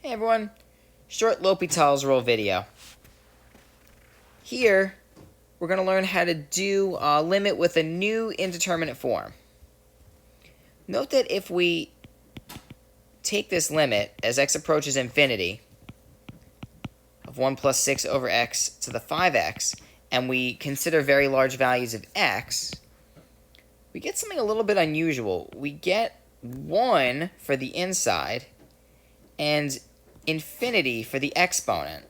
Hey everyone, short L'Hopital's rule video. Here, we're going to learn how to do a limit with a new indeterminate form. Note that if we take this limit as x approaches infinity of 1 plus 6 over x to the 5x, and we consider very large values of x, we get something a little bit unusual. We get 1 for the inside and infinity for the exponent.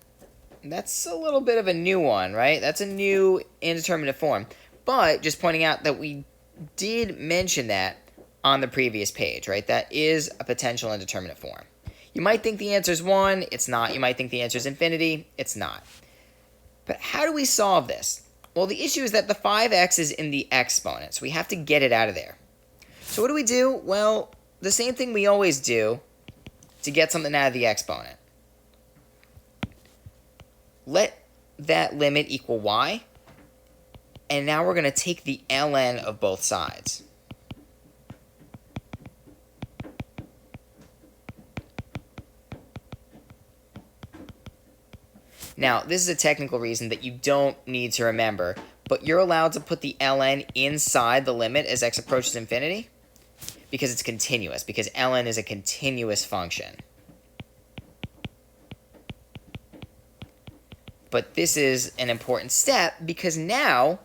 That's a little bit of a new one, right? That's a new indeterminate form. But just pointing out that we did mention that on the previous page, right? That is a potential indeterminate form. You might think the answer is 1. It's not. You might think the answer is infinity. It's not. But how do we solve this? Well, the issue is that the 5x is in the exponent, so we have to get it out of there. So what do? Well, the same thing we always do to get something out of the exponent. Let that limit equal y, and now we're going to take the ln of both sides. Now, this is a technical reason that you don't need to remember, but you're allowed to put the ln inside the limit as x approaches infinity because it's continuous, because ln is a continuous function. But this is an important step because now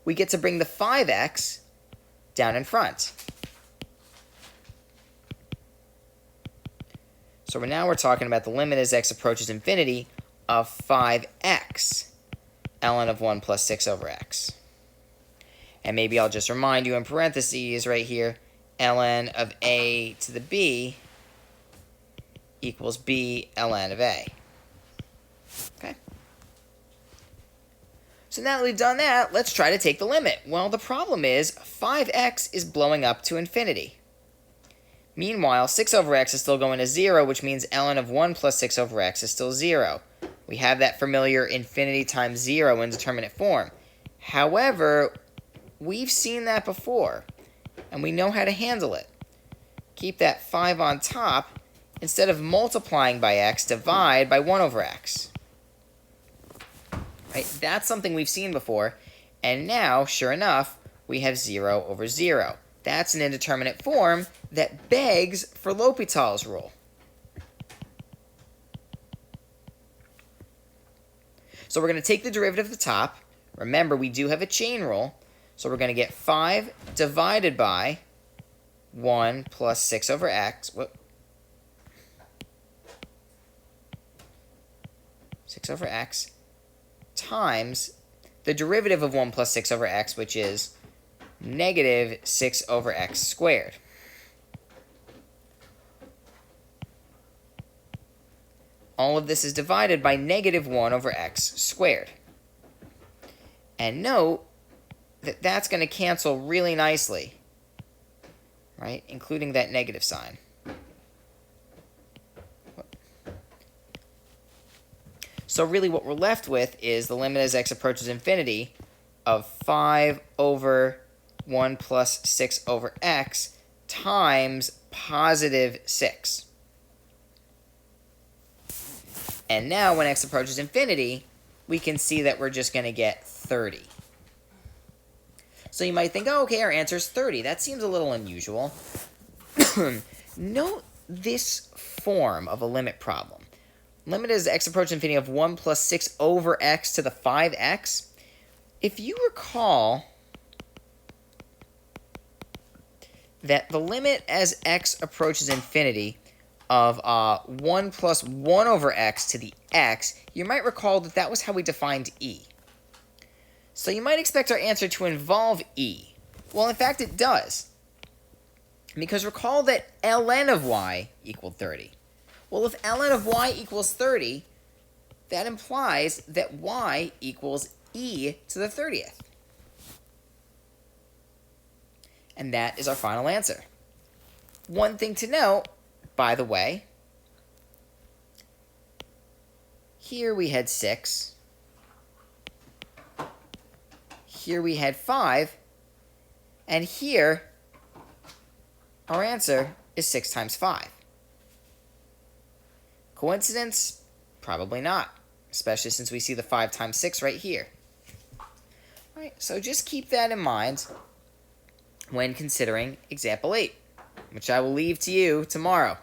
we get to bring the 5x down in front. So now we're talking about the limit as x approaches infinity of 5x, ln of 1 plus 6 over x. And maybe I'll just remind you in parentheses right here, ln of a to the b equals b ln of a. Okay. So now that we've done that, let's try to take the limit. Well, the problem is 5x is blowing up to infinity. Meanwhile, 6 over x is still going to 0, which means ln of 1 plus 6 over x is still 0. We have that familiar infinity times 0 indeterminate form. However, we've seen that before, and we know how to handle it. Keep that 5 on top. Instead of multiplying by x, divide by 1 over x. Right? That's something we've seen before, and now, sure enough, we have 0 over 0. That's an indeterminate form that begs for L'Hopital's rule. So we're going to take the derivative of the top. Remember, we do have a chain rule, so we're going to get 5 divided by 1 plus 6 over x. 6 over x times the derivative of 1 plus 6 over x, which is negative 6 over x squared. All of this is divided by negative 1 over x squared. And note that that's going to cancel really nicely, right? Including that negative sign. So really what we're left with is the limit as x approaches infinity of 5 over 1 plus 6 over x times positive 6. And now when x approaches infinity, we can see that we're just going to get 30. So you might think, oh, okay, our answer is 30. That seems a little unusual. Note this form of a limit problem. Limit as x approaches infinity of 1 plus 6 over x to the 5x. If you recall that the limit as x approaches infinity of 1 plus 1 over x to the x, you might recall that that was how we defined e. So you might expect our answer to involve e. Well, in fact, it does. Because recall that ln of y equaled 30. Well, if ln of y equals 30, that implies that y equals e to the 30th. And that is our final answer. One thing to note, by the way, here we had 6, here we had 5, and here our answer is 6 times 5. Coincidence? Probably not, especially since we see the 5 times 6 right here. All right, so just keep that in mind when considering example 8, which I will leave to you tomorrow.